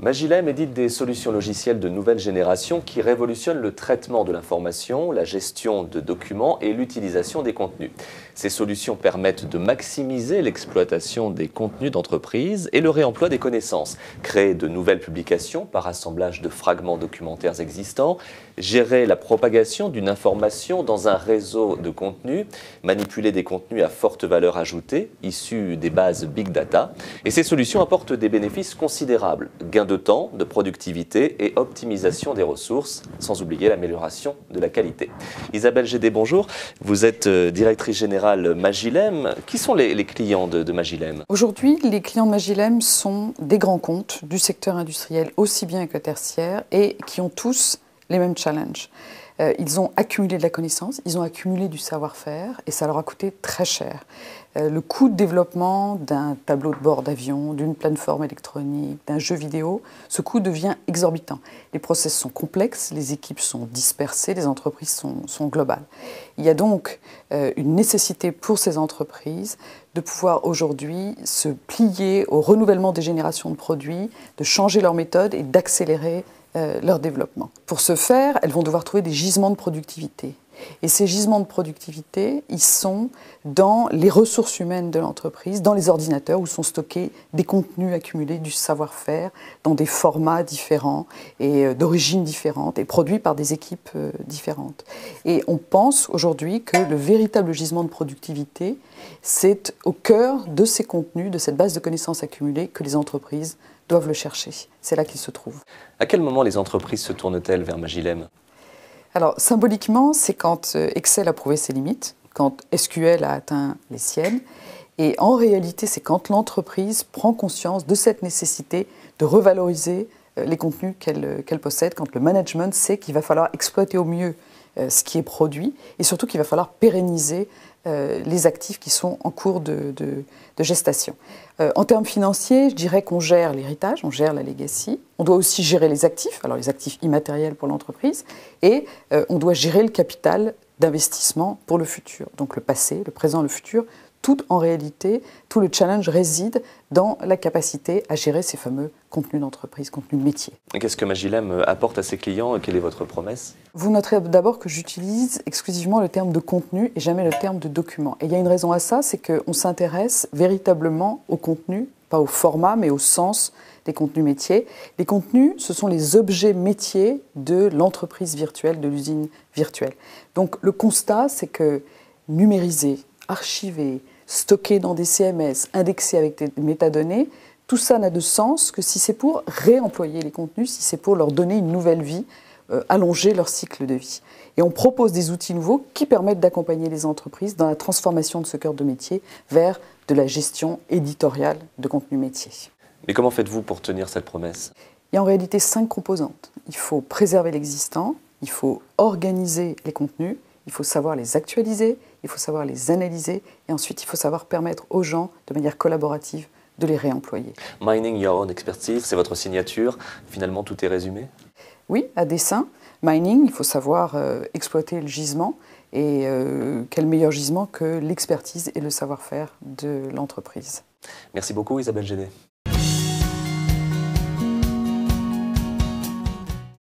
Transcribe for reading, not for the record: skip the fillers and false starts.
Magilem édite des solutions logicielles de nouvelle génération qui révolutionnent le traitement de l'information, la gestion de documents et l'utilisation des contenus. Ces solutions permettent de maximiser l'exploitation des contenus d'entreprise et le réemploi des connaissances, créer de nouvelles publications par assemblage de fragments documentaires existants, gérer la propagation d'une information dans un réseau de contenus, manipuler des contenus à forte valeur ajoutée, issus des bases Big Data. Et ces solutions apportent des bénéfices considérables, gain de temps, de productivité et optimisation des ressources, sans oublier l'amélioration de la qualité. Isabelle Gédé, bonjour. Vous êtes directrice générale Magilem. Qui sont les clients de Magilem? Aujourd'hui, les clients de Magilem sont des grands comptes du secteur industriel aussi bien que tertiaire et qui ont tous les mêmes challenges. Ils ont accumulé de la connaissance, ils ont accumulé du savoir-faire et ça leur a coûté très cher. Le coût de développement d'un tableau de bord d'avion, d'une plateforme électronique, d'un jeu vidéo, ce coût devient exorbitant. Les process sont complexes, les équipes sont dispersées, les entreprises sont globales. Il y a donc une nécessité pour ces entreprises de pouvoir aujourd'hui se plier au renouvellement des générations de produits, de changer leur méthode et d'accélérer leur développement. Pour ce faire, elles vont devoir trouver des gisements de productivité. Et ces gisements de productivité, ils sont dans les ressources humaines de l'entreprise, dans les ordinateurs où sont stockés des contenus accumulés, du savoir-faire, dans des formats différents et d'origines différentes et produits par des équipes différentes. Et on pense aujourd'hui que le véritable gisement de productivité, c'est au cœur de ces contenus, de cette base de connaissances accumulées que les entreprises doivent le chercher. C'est là qu'il se trouve. À quel moment les entreprises se tournent-elles vers Magilem ? Alors, symboliquement, c'est quand Excel a prouvé ses limites, quand SQL a atteint les siennes. Et en réalité, c'est quand l'entreprise prend conscience de cette nécessité de revaloriser les contenus qu'elle possède, quand le management sait qu'il va falloir exploiter au mieux ce qui est produit et surtout qu'il va falloir pérenniser les actifs qui sont en cours de gestation. En termes financiers, je dirais qu'on gère l'héritage, on gère la legacy. On doit aussi gérer les actifs, alors les actifs immatériels pour l'entreprise, et on doit gérer le capital d'investissement pour le futur. Donc le passé, le présent, le futur. Tout en réalité, tout le challenge réside dans la capacité à gérer ces fameux contenus d'entreprise, contenus de métier. Qu'est-ce que Magilem apporte à ses clients? Quelle est votre promesse? Vous noterez d'abord que j'utilise exclusivement le terme de contenu et jamais le terme de document. Et il y a une raison à ça, c'est qu'on s'intéresse véritablement au contenu, pas au format, mais au sens des contenus métiers. Les contenus, ce sont les objets métiers de l'entreprise virtuelle, de l'usine virtuelle. Donc le constat, c'est que numériser, archiver, stocker dans des CMS, indexer avec des métadonnées, tout ça n'a de sens que si c'est pour réemployer les contenus, si c'est pour leur donner une nouvelle vie, allonger leur cycle de vie. Et on propose des outils nouveaux qui permettent d'accompagner les entreprises dans la transformation de ce cœur de métier vers de la gestion éditoriale de contenus métiers. Mais comment faites-vous pour tenir cette promesse? Il y a en réalité 5 composantes. Il faut préserver l'existant, il faut organiser les contenus, il faut savoir les actualiser, il faut savoir les analyser et ensuite il faut savoir permettre aux gens, de manière collaborative, de les réemployer. Mining your own expertise, c'est votre signature. Finalement, tout est résumé? Oui, à dessein. Mining, il faut savoir exploiter le gisement et quel meilleur gisement que l'expertise et le savoir-faire de l'entreprise. Merci beaucoup Isabelle Gédé.